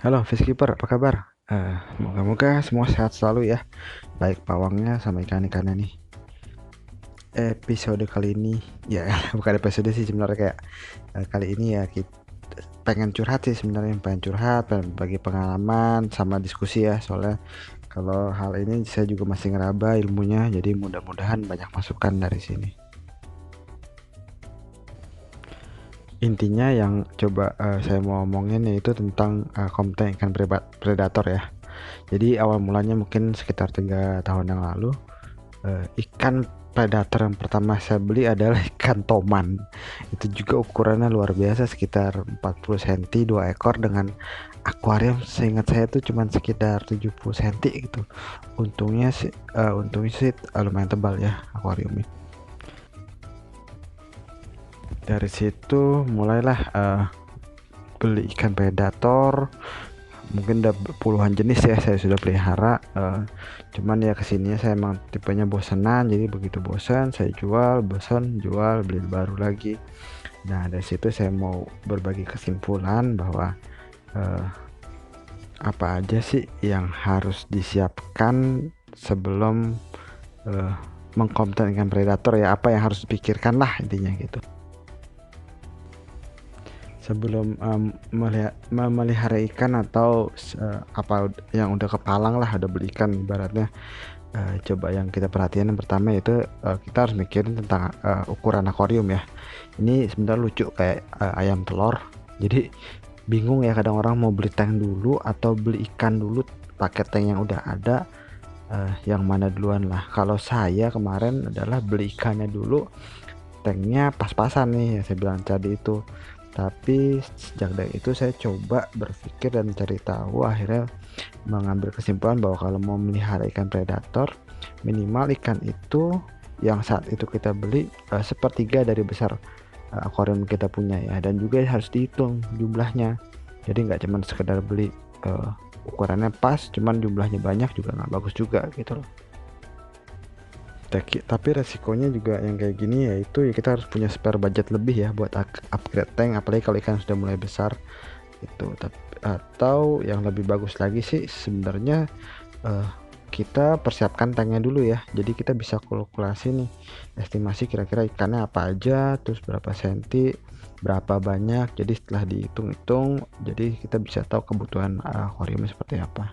Halo Fishkeeper, apa kabar? Moga-moga semua sehat selalu ya, baik pawangnya sama ikan-ikannya nih. Episode kali ini, ya bukan episode sih sebenarnya kayak kali ini ya kita pengen curhat sih sebenarnya, pengen curhat, pengen bagi pengalaman sama diskusi ya. Soalnya kalau hal ini saya juga masih ngeraba ilmunya, jadi mudah-mudahan banyak masukan dari sini. Intinya yang coba saya mau omongin yaitu tentang konten ikan predator ya. Jadi awal mulanya mungkin sekitar 3 tahun yang lalu, ikan predator yang pertama saya beli adalah ikan toman. Itu juga ukurannya luar biasa, sekitar 40 cm, 2 ekor dengan akuarium seingat saya itu cuma sekitar 70 cm gitu. Untungnya sih lumayan tebal ya akuariumnya. Dari situ mulailah beli ikan predator. Mungkin udah puluhan jenis ya saya sudah pelihara, cuman ya kesininya saya emang tipenya bosenan, jadi begitu bosan saya jual, bosan jual, beli baru lagi. Nah dari situ saya mau berbagi kesimpulan bahwa apa aja sih yang harus disiapkan sebelum mengkonten ikan predator, ya apa yang harus dipikirkan lah intinya gitu sebelum memelihara ikan, atau apa yang udah kepalang lah, udah beli ikan ibaratnya. Coba yang kita perhatikan yang pertama yaitu kita harus mikirin tentang ukuran akuarium ya. Ini sebenarnya lucu kayak ayam telur, jadi bingung ya kadang orang mau beli tank dulu atau beli ikan dulu pakai tank yang udah ada. Yang mana duluan lah. Kalau saya kemarin adalah beli ikannya dulu, tanknya pas-pasan nih ya saya bilang tadi itu. Tapi sejak dari itu saya coba berpikir dan cari tahu, akhirnya mengambil kesimpulan bahwa kalau mau melihara ikan predator, minimal ikan itu yang saat itu kita beli sepertiga dari besar akuarium kita punya ya, dan juga harus dihitung jumlahnya. Jadi nggak cuman sekedar beli ukurannya pas cuman jumlahnya banyak, juga nggak bagus juga gitu loh. Tapi resikonya juga yang kayak gini, yaitu ya kita harus punya spare budget lebih ya buat upgrade tank, apalagi kalau ikan sudah mulai besar itu. Atau yang lebih bagus lagi sih sebenarnya, kita persiapkan tanknya dulu ya. Jadi kita bisa kalkulasi nih, estimasi kira-kira ikannya apa aja, terus berapa senti, berapa banyak. Jadi setelah dihitung-hitung, jadi kita bisa tahu kebutuhan akuariumnya seperti apa.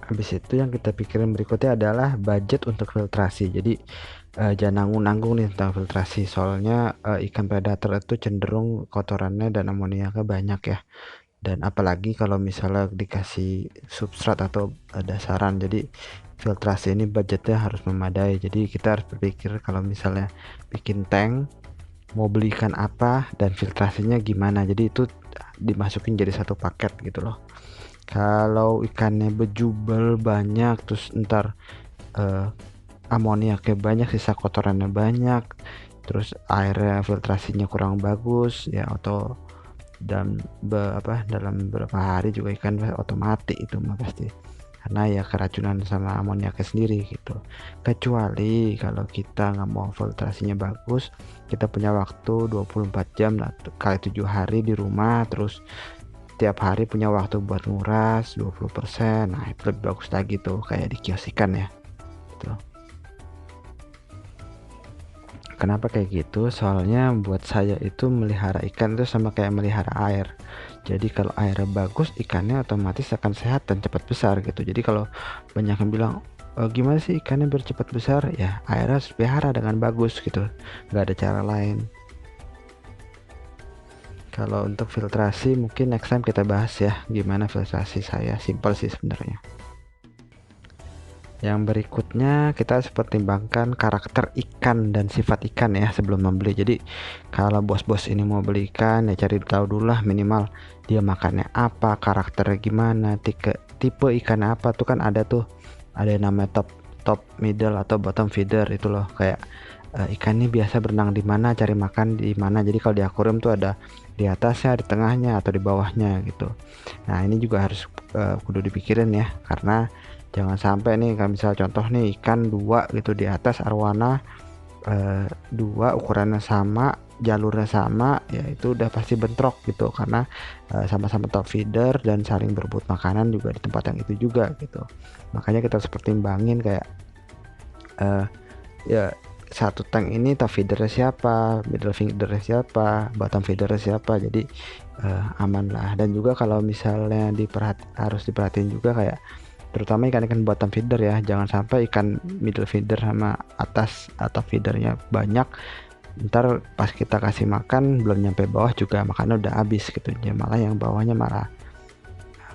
Habis itu yang kita pikirin berikutnya adalah budget untuk filtrasi. Jadi jangan nanggung-nanggung nih tentang filtrasi, soalnya ikan predator itu cenderung kotorannya dan amoniaknya banyak ya. Dan apalagi kalau misalnya dikasih substrat atau dasaran, jadi filtrasi ini budgetnya harus memadai. Jadi kita harus berpikir kalau misalnya bikin tank, mau beli ikan apa dan filtrasinya gimana, jadi itu dimasukin jadi satu paket gitu loh. Kalau ikannya bejubel banyak, terus ntar amoniaknya banyak, sisa kotorannya banyak, terus airnya filtrasinya kurang bagus ya, atau dalam beberapa hari juga ikan otomatis itu mah pasti, karena ya keracunan sama amoniaknya sendiri gitu. Kecuali kalau kita nggak mau filtrasinya bagus, kita punya waktu 24 jam lah, kali 7 hari di rumah, terus tiap hari punya waktu buat nguras 20%. Nah itu lebih bagus lagi tuh, kayak di kios ikan ya gitu. Kenapa kayak gitu? Soalnya buat saya itu melihara ikan itu sama kayak melihara air. Jadi kalau airnya bagus, ikannya otomatis akan sehat dan cepat besar gitu. Jadi kalau banyak yang bilang, gimana sih ikannya biar cepat besar, ya airnya harus pelihara dengan bagus gitu, nggak ada cara lain. Kalau untuk filtrasi mungkin next time kita bahas ya, gimana filtrasi saya, simpel sih sebenarnya. Yang berikutnya kita harus pertimbangkan karakter ikan dan sifat ikan ya sebelum membeli. Jadi kalau bos-bos ini mau beli ikan, ya cari tahu dulu lah minimal dia makannya apa, karakternya gimana, tipe ikan apa tuh, kan ada tuh, ada yang namanya top middle atau bottom feeder itu loh. Kayak ikan ini biasa berenang di mana, cari makan di mana. Jadi kalau di akuarium tuh ada di atasnya, di tengahnya, atau di bawahnya gitu. Nah ini juga harus kudu dipikirin ya, karena jangan sampai nih kalau misal contoh nih ikan dua gitu di atas arwana, dua ukurannya sama, jalurnya sama, ya itu udah pasti bentrok gitu, karena sama-sama top feeder dan saling berebut makanan juga di tempat yang itu juga gitu. Makanya kita harus pertimbangin kayak ya satu tank ini top feedernya siapa, middle feedernya siapa, bottom feedernya siapa, jadi aman lah. Dan juga kalau misalnya harus diperhatiin juga kayak terutama ikan-ikan bottom feeder ya, jangan sampai ikan middle feeder sama atas atau feedernya banyak, ntar pas kita kasih makan belum nyampe bawah juga makannya udah habis gitu, ya malah yang bawahnya malah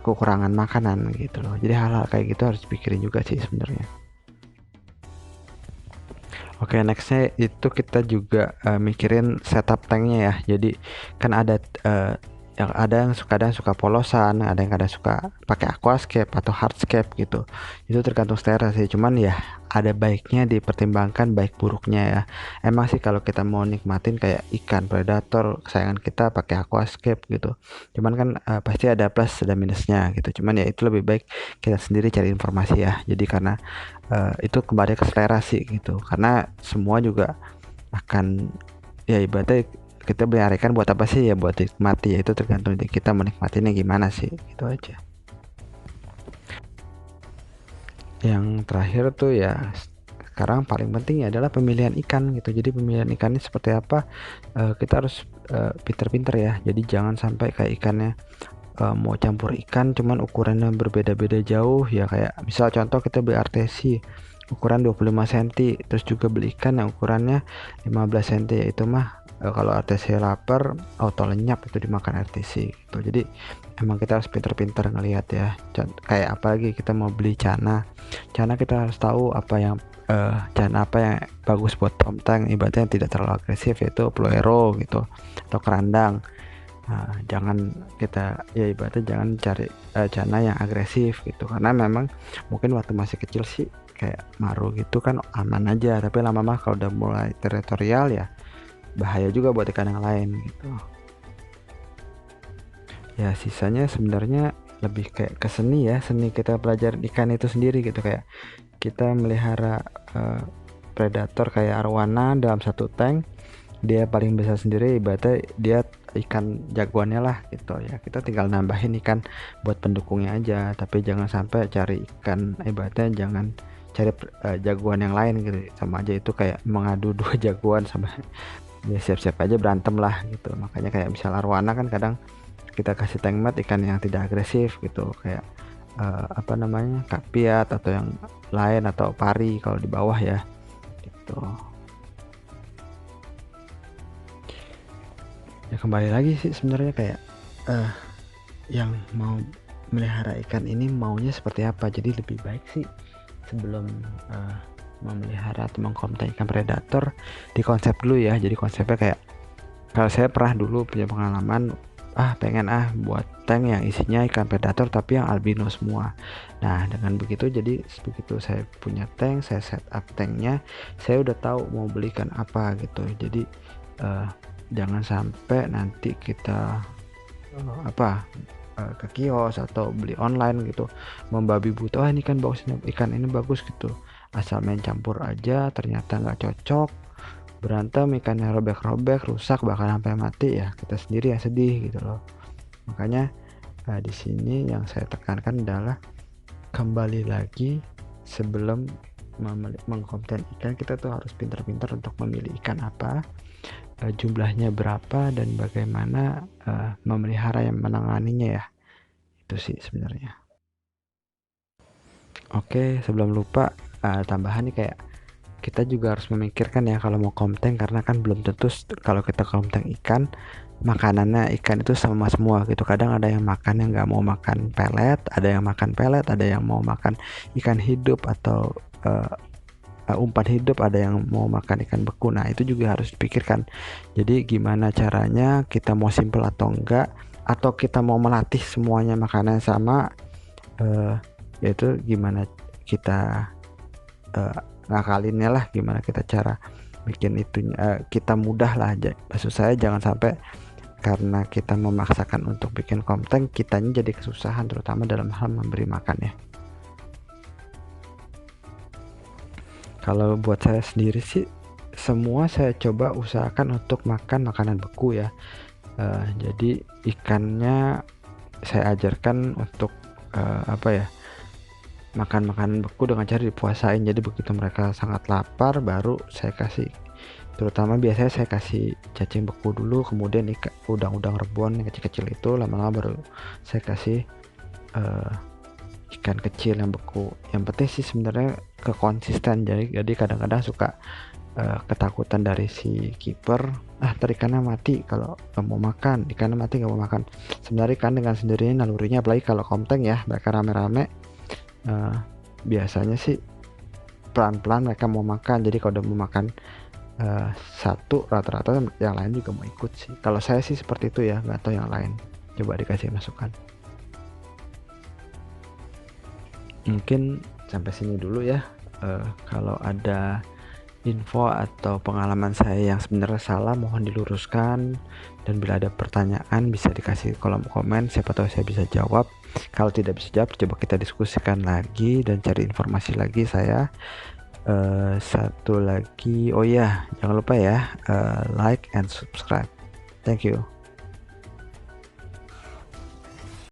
kekurangan makanan gitu loh. Jadi hal-hal kayak gitu harus dipikirin juga sih sebenarnya. Oke, nextnya itu kita juga mikirin setup tanknya ya. Jadi kan yang kadang suka polosan, ada yang kadang suka pakai aquascape atau hardscape gitu. Itu tergantung selera sih. Cuman ya ada baiknya dipertimbangkan baik buruknya ya. Emang sih kalau kita mau nikmatin kayak ikan predator kesayangan kita pakai aquascape gitu. Cuman kan pasti ada plus ada minusnya gitu. Cuman ya itu lebih baik kita sendiri cari informasi ya. Jadi karena itu kembali ke selera sih gitu, karena semua juga akan ya ibaratnya kita pelihara ikan buat apa sih, ya buat nikmati, ya itu tergantung kita menikmatinya gimana sih, gitu aja. Yang terakhir tuh ya sekarang paling penting ya adalah pemilihan ikan gitu. Jadi pemilihan ikannya seperti apa, kita harus pinter-pinter ya. Jadi jangan sampai kayak ikannya mau campur ikan cuman ukurannya berbeda-beda jauh ya, kayak misal contoh kita beli artesi ukuran 25 cm, terus juga beli ikan yang ukurannya 15 cm, ya itu mah kalau artesi lapar auto lenyap itu dimakan artesi gitu. Jadi emang kita harus pinter-pinter ngelihat ya. Kayak apalagi kita mau beli cana kita harus tahu apa yang cana apa yang bagus buat tom tank, ibaratnya yang tidak terlalu agresif, yaitu fluoro gitu atau kerandang. Nah, jangan kita ya ibaratnya jangan cari cana yang agresif gitu, karena memang mungkin waktu masih kecil sih kayak maru gitu kan aman aja, tapi lama-lama kalau udah mulai teritorial ya bahaya juga buat ikan yang lain gitu. Ya sisanya sebenarnya lebih kayak ke seni ya, seni kita pelajarin ikan itu sendiri gitu, kayak kita melihara predator kayak arwana dalam satu tank, dia paling besar sendiri, ibaratnya dia ikan jagoannya lah gitu ya, kita tinggal nambahin ikan buat pendukungnya aja, tapi jangan sampai cari ikan, ibaratnya jangan cari jagoan yang lain gitu, sama aja itu kayak mengadu dua jagoan, sama ya siap-siap aja berantem lah gitu. Makanya kayak misal arwana kan kadang kita kasih tank mat ikan yang tidak agresif gitu, kayak apa namanya kapiat atau yang lain atau pari kalau di bawah ya gitu. Ya kembali lagi sih sebenarnya kayak yang mau melihara ikan ini maunya seperti apa. Jadi lebih baik sih sebelum memelihara atau mengkonten ikan predator di konsep dulu ya. Jadi konsepnya kayak kalau saya pernah dulu punya pengalaman pengen buat tank yang isinya ikan predator tapi yang albino semua. Nah dengan begitu, jadi begitu saya punya tank, saya set up tanknya, saya udah tahu mau belikan apa gitu. Jadi jangan sampai nanti kita ke kios atau beli online gitu membabi buta, ini kan bagus, ikan ini bagus gitu, asal main campur aja ternyata nggak cocok, berantem ikannya robek-robek rusak bahkan sampai mati, ya kita sendiri yang sedih gitu loh. Makanya di sini yang saya tekankan adalah kembali lagi sebelum mengkonten ikan, kita tuh harus pintar-pintar untuk memilih ikan apa, jumlahnya berapa, dan bagaimana memelihara yang menanganinya ya. Itu sih sebenarnya. Oke, sebelum lupa tambahan nih, kayak kita juga harus memikirkan ya kalau mau konten, karena kan belum tentu kalau kita konten ikan makanannya ikan itu sama semua gitu. Kadang ada yang makan yang nggak mau makan pelet, ada yang makan pelet, ada yang mau makan ikan hidup atau umpan hidup, ada yang mau makan ikan beku. Nah itu juga harus dipikirkan. Jadi gimana caranya, kita mau simple atau enggak, atau kita mau melatih semuanya makanan sama, yaitu gimana kita ngakalinnya lah, gimana kita cara bikin itunya kita mudah lah aja. Maksud saya jangan sampai karena kita memaksakan untuk bikin konten kitanya jadi kesusahan, terutama dalam hal memberi makan ya. Kalau buat saya sendiri sih semua saya coba usahakan untuk makan makanan beku ya. Jadi ikannya saya ajarkan untuk apa ya, makan makanan beku dengan cara dipuasain. Jadi begitu mereka sangat lapar baru saya kasih, terutama biasanya saya kasih cacing beku dulu, kemudian udang-udang rebon yang kecil-kecil itu, lama-lama baru saya kasih ikan kecil yang beku. Yang penting sih sebenarnya kekonsisten. Jadi kadang-kadang suka ketakutan dari si kiper, ntar ikannya mati kalau nggak mau makan, ikannya mati nggak mau makan. Sebenarnya ikan dengan sendirinya nalurinya, apalagi kalau komteng ya, mereka rame-rame, biasanya sih pelan-pelan mereka mau makan. Jadi kalau udah mau makan satu, rata-rata yang lain juga mau ikut sih. Kalau saya sih seperti itu ya, nggak tahu yang lain, coba dikasih masukan. Mungkin sampai sini dulu ya. Kalau ada info atau pengalaman saya yang sebenarnya salah, mohon diluruskan, dan bila ada pertanyaan bisa dikasih kolom komen, siapa tahu saya bisa jawab. Kalau tidak bisa jawab, coba kita diskusikan lagi dan cari informasi lagi saya. Satu lagi, oh ya, jangan lupa ya, like and subscribe. Thank you.